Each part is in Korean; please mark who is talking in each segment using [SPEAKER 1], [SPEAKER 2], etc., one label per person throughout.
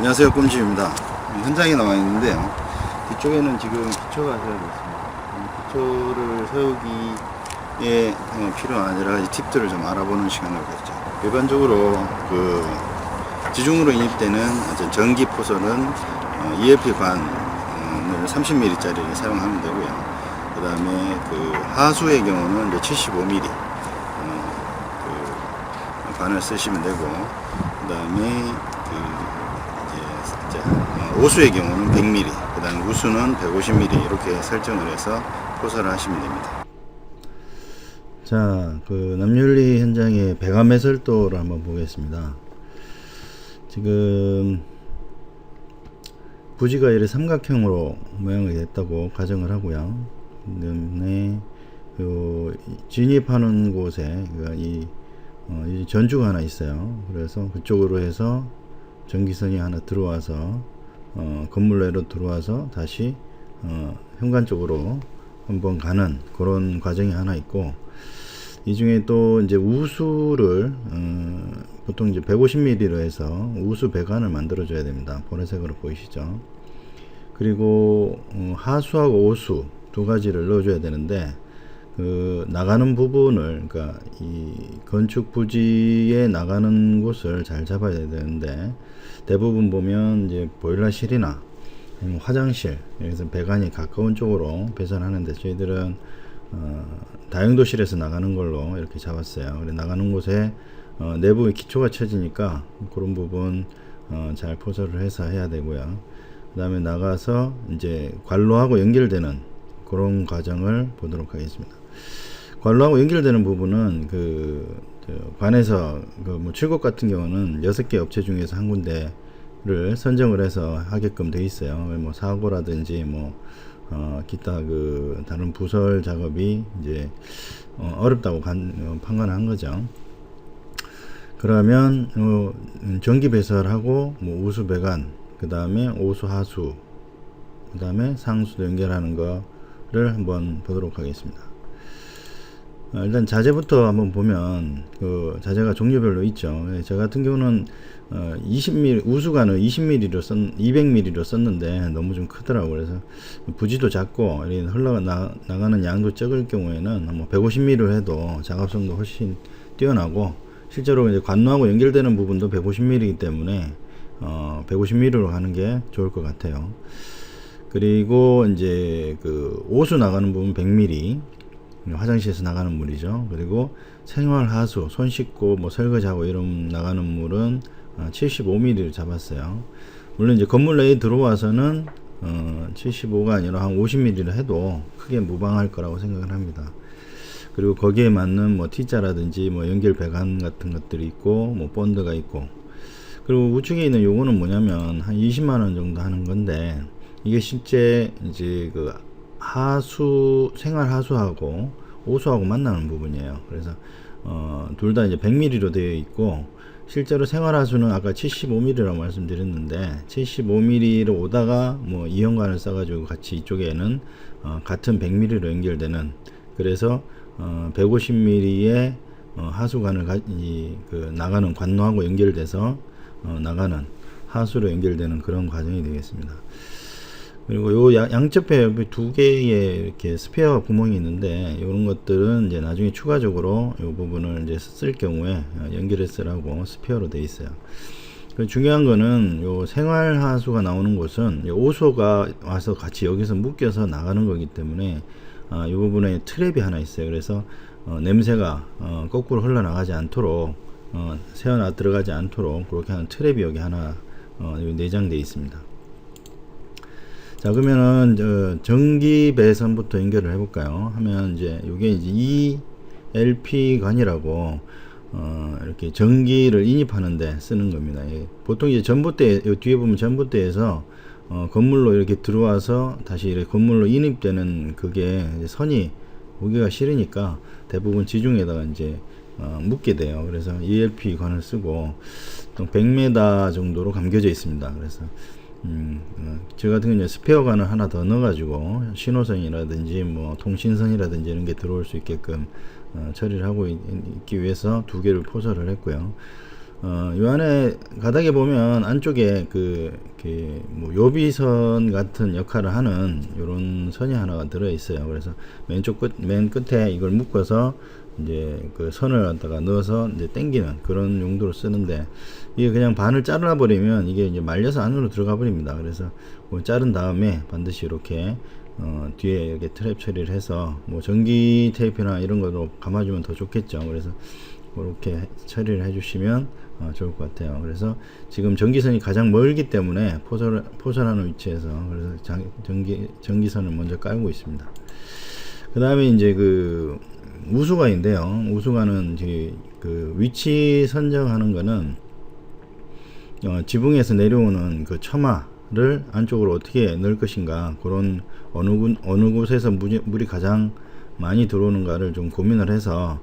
[SPEAKER 1] 안녕하세요, 꼼지입니다. 현장에 나와 있는데요. 뒤쪽에는 지금 기초가 세워져 있습니다. 기초를 세우기에 필요한 여러 가지 팁들을 좀 알아보는 시간을 갖죠. 일반적으로 지중으로 인입되는 전기 포솔은 ELP 관을 30mm 짜리를 사용하면 되고요. 그 다음에 하수의 경우는 이제 75mm 관을 쓰시면 되고, 그 다음에 오수의 경우는 100mm, 그 다음 우수는 150mm 이렇게 설정을 해서 포설을 하시면 됩니다. 자, 남윤리 현장의 배관 매설도를 한번 보겠습니다. 지금 부지가 이렇게 삼각형으로 모양이 됐다고 가정을 하고요. 그다음에 진입하는 곳에 이 전주가 하나 있어요. 그래서 그쪽으로 해서 전기선이 하나 들어와서 건물 내로 들어와서 다시 현관 쪽으로 한번 가는 그런 과정이 하나 있고, 이 중에 또 이제 우수를 보통 이제 150mm로 해서 우수 배관을 만들어 줘야 됩니다. 보라색으로 보이시죠? 그리고 하수하고 오수 두 가지를 넣어 줘야 되는데, 나가는 부분을, 그러니까 이 건축 부지에 나가는 곳을 잘 잡아야 되는데, 대부분 보면 이제 보일러실이나 화장실, 그래서 배관이 가까운 쪽으로 배선하는데, 저희들은 다용도실에서 나가는 걸로 이렇게 잡았어요. 그래 나가는 곳에 내부에 기초가 쳐지니까 그런 부분 잘 포설을 해서 해야 되고요. 그 다음에 나가서 이제 관로하고 연결되는 그런 과정을 보도록 하겠습니다. 관로하고 연결되는 부분은 관에서 뭐 출국 같은 경우는 6개 업체 중에서 한 군데를 선정을 해서 하게끔 돼 있어요. 뭐 사고라든지 기타 다른 부설 작업이 이제 어렵다고 판단한 거죠. 그러면 전기 배설하고 우수 배관, 그 다음에 오수 하수, 그 다음에 상수도 연결하는 거를 한번 보도록 하겠습니다. 일단 자재부터 한번 보면 자재가 종류별로 있죠. 저 같은 경우는 20mm 우수관을 200mm로 썼는데 너무 좀 크더라고요. 그래서 부지도 작고 흘러나가는 양도 적을 경우에는 150mm로 해도 작업성도 훨씬 뛰어나고, 실제로 이제 관로하고 연결되는 부분도 150mm이기 때문에 150mm로 가는 게 좋을 것 같아요. 그리고 이제 오수 나가는 부분 100mm, 화장실에서 나가는 물이죠. 그리고 생활 하수, 손 씻고 설거지하고 이런 나가는 물은 75mm를 잡았어요. 물론 이제 건물 내에 들어와서는 75가 아니라 한 50mm를 해도 크게 무방할 거라고 생각을 합니다. 그리고 거기에 맞는 T자라든지 연결 배관 같은 것들이 있고 본드가 있고, 그리고 우측에 있는 요거는 뭐냐면 한 20만원 정도 하는 건데, 이게 실제 이제 생활 하수하고 오수하고 만나는 부분이에요. 그래서 둘 다 이제 100mm로 되어 있고, 실제로 생활 하수는 아까 75mm라고 말씀드렸는데 75mm로 오다가 이연관을 써가지고 같이 이쪽에는 같은 100mm로 연결되는, 그래서 150mm의 하수관을 나가는 관로하고 연결돼서 나가는 하수로 연결되는 그런 과정이 되겠습니다. 그리고 양옆에 두 개의 이렇게 스페어 구멍이 있는데, 이런 것들은 이제 나중에 추가적으로 이 부분을 이제 쓸 경우에 연결해 쓰라고 스페어로 되어 있어요. 중요한 거는 생활 하수가 나오는 곳은 오수가 와서 같이 여기서 묶여서 나가는 거기 때문에 이 부분에 트랩이 하나 있어요. 그래서 냄새가 거꾸로 흘러나가지 않도록, 새어나 들어가지 않도록 그렇게 하는 트랩이 여기 하나 내장되어 있습니다. 자, 그러면은 전기 배선부터 연결을 해볼까요? 하면 이제 이게 이제 ELP 관이라고 이렇게 전기를 인입하는데 쓰는 겁니다. 보통 이제 전봇대, 뒤에 보면 전봇대에서 건물로 이렇게 들어와서 다시 이렇게 건물로 인입되는 그게 선이 오기가 싫으니까 대부분 지중에다가 이제 묶게 돼요. 그래서 ELP 관을 쓰고 또 100m 정도로 감겨져 있습니다. 그래서 저 같은 경우는 스페어 관을 하나 더 넣어가지고 신호선이라든지 통신선이라든지 이런 게 들어올 수 있게끔 처리를 하고 있기 위해서 두 개를 포설을 했고요. 요 안에 가닥에 보면 안쪽에 뭐 요비선 같은 역할을 하는 요런 선이 하나가 들어 있어요. 그래서 맨 끝에 이걸 묶어서 이제 그 선을 갖다가 넣어서 이제 당기는 그런 용도로 쓰는데, 이게 그냥 반을 잘라 버리면 이게 이제 말려서 안으로 들어가 버립니다. 그래서 뭐 자른 다음에 반드시 이렇게 뒤에 이렇게 트랩 처리를 해서 뭐 전기 테이프나 이런 거로 감아주면 더 좋겠죠. 그래서 그렇게 처리를 해주시면 좋을 것 같아요. 그래서 지금 전기선이 가장 멀기 때문에 포설하는 위치에서 그래서 전기선을 먼저 깔고 있습니다. 그 다음에 이제 그 우수관인데요. 우수관은 이제 그 위치 선정하는 거는 지붕에서 내려오는 그 처마를 안쪽으로 어떻게 넣을 것인가, 그런 어느 곳에서 물이 가장 많이 들어오는가를 좀 고민을 해서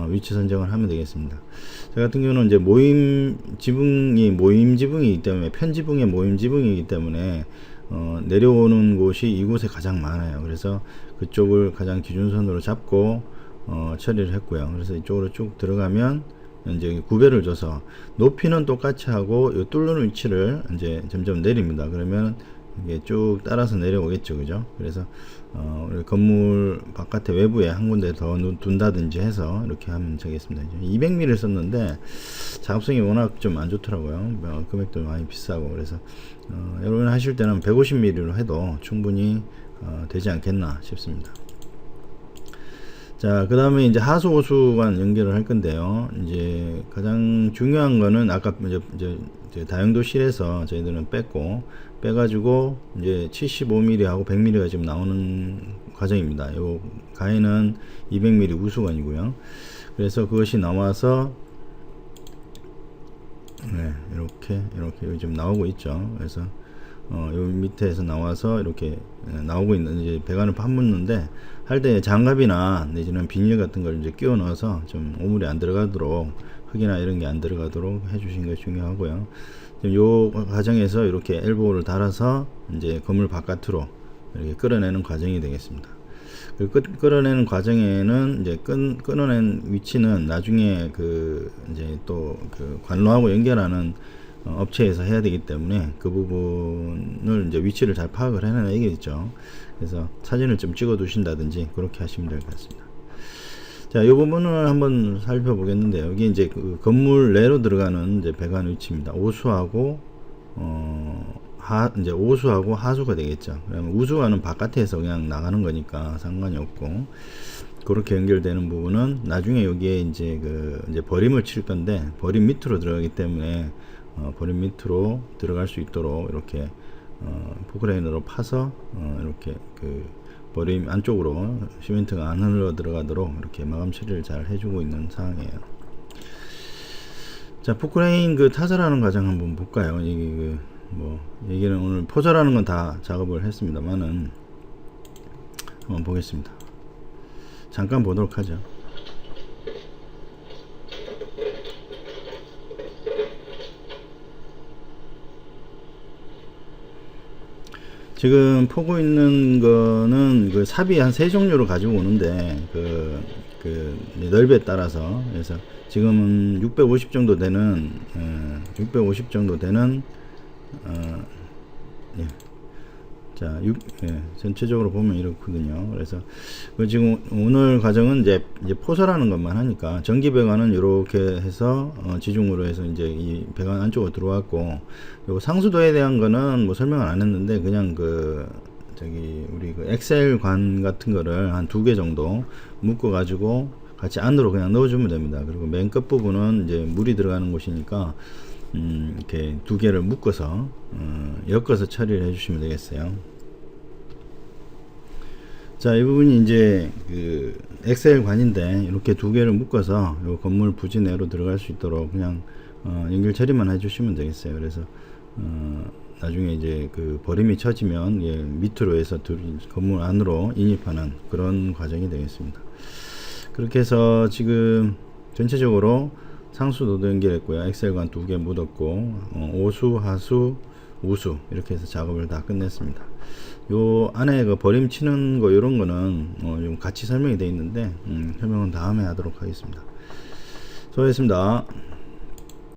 [SPEAKER 1] 위치 선정을 하면 되겠습니다. 저 같은 경우는 이제 모임 지붕이기 때문에, 편지붕의 모임 지붕이기 때문에 내려오는 곳이 이곳에 가장 많아요. 그래서 그쪽을 가장 기준선으로 잡고 처리를 했고요. 그래서 이쪽으로 쭉 들어가면 이제 구별을 줘서 높이는 똑같이 하고 요 뚫는 위치를 이제 점점 내립니다. 그러면 이게 쭉 따라서 내려오겠죠, 그죠? 그래서 우리 건물 바깥에 외부에 한 군데 더 둔다든지 해서 이렇게 하면 되겠습니다. 200mm를 썼는데 작업성이 워낙 좀 안 좋더라고요. 금액도 많이 비싸고. 그래서 여러분 하실 때는 150mm로 해도 충분히 되지 않겠나 싶습니다. 자, 그 다음에 이제 하수 오수관 연결을 할 건데요. 이제 가장 중요한 거는 아까 이제 다용도실에서 저희들은 빼가지고 이제 75mm 하고 100mm가 지금 나오는 과정입니다. 요 가해는 200mm 우수관이고요. 그래서 그것이 나와서 이렇게 지금 나오고 있죠. 그래서 요 밑에서 나와서 이렇게 나오고 있는, 이제 배관을 파묻는데 할 때 장갑이나 내지는 비닐 같은 걸 이제 끼워 넣어서 좀 오물이 안 들어가도록, 흙이나 이런 게 안 들어가도록 해주시는 게 중요하고요. 지금 요 과정에서 이렇게 엘보를 달아서 이제 건물 바깥으로 이렇게 끌어내는 과정이 되겠습니다. 그 끌어내는 과정에는 이제 끊어낸 위치는 나중에 그 이제 또 그 관로하고 연결하는 업체에서 해야 되기 때문에 그 부분을 이제 위치를 잘 파악을 해내야겠죠. 그래서 사진을 좀 찍어 두신다든지 그렇게 하시면 될 것 같습니다. 자, 이 부분을 한번 살펴보겠는데요. 여기 이제 그 건물 내로 들어가는 이제 배관 위치입니다. 오수하고 이제 오수하고 하수가 되겠죠. 그러면 우수와는 바깥에서 그냥 나가는 거니까 상관이 없고, 그렇게 연결되는 부분은 나중에 여기에 이제 이제 버림을 칠 건데, 버림 밑으로 들어가기 때문에 버림 밑으로 들어갈 수 있도록 이렇게 포크레인으로 파서 이렇게 그 버림 안쪽으로 시멘트가 안 흘러 들어가도록 이렇게 마감 처리를 잘 해주고 있는 상황이에요. 자, 포크레인 그 타설하는 과정 한번 볼까요? 이게 뭐 얘기는 오늘 포절하는 건 다 작업을 했습니다만은 한번 보겠습니다. 잠깐 보도록 하죠. 지금 포고 있는 거는 그 삽이 한 3종류로 가지고 오는데 그 넓이에 따라서, 그래서 지금은 650 정도 되는 예. 자, 전체적으로 보면 이렇거든요. 그래서 지금 오늘 과정은 이제 포설하는 것만 하니까, 전기 배관은 이렇게 해서 지중으로 해서 이제 이 배관 안쪽으로 들어왔고, 요 상수도에 대한 거는 뭐 설명을 안 했는데, 그냥 우리 엑셀 관 같은 거를 한 2개 정도 묶어 가지고 같이 안으로 그냥 넣어주면 됩니다. 그리고 맨 끝 부분은 이제 물이 들어가는 곳이니까 이렇게 2개를 묶어서 엮어서 처리를 해주시면 되겠어요. 자, 이 부분이 이제 그 엑셀 관인데, 이렇게 2개를 묶어서 요 건물 부지 내로 들어갈 수 있도록 그냥 연결 처리만 해주시면 되겠어요. 그래서 나중에 이제 그 버림이 쳐지면 밑으로 해서 건물 안으로 인입하는 그런 과정이 되겠습니다. 그렇게 해서 지금 전체적으로 상수도도 연결했고요. 엑셀관 2개 묻었고, 오수, 하수, 우수 이렇게 해서 작업을 다 끝냈습니다. 요 안에 그 버림 치는 거 이런 거는 좀 같이 설명이 되어 있는데 설명은 다음에 하도록 하겠습니다. 수고하셨습니다.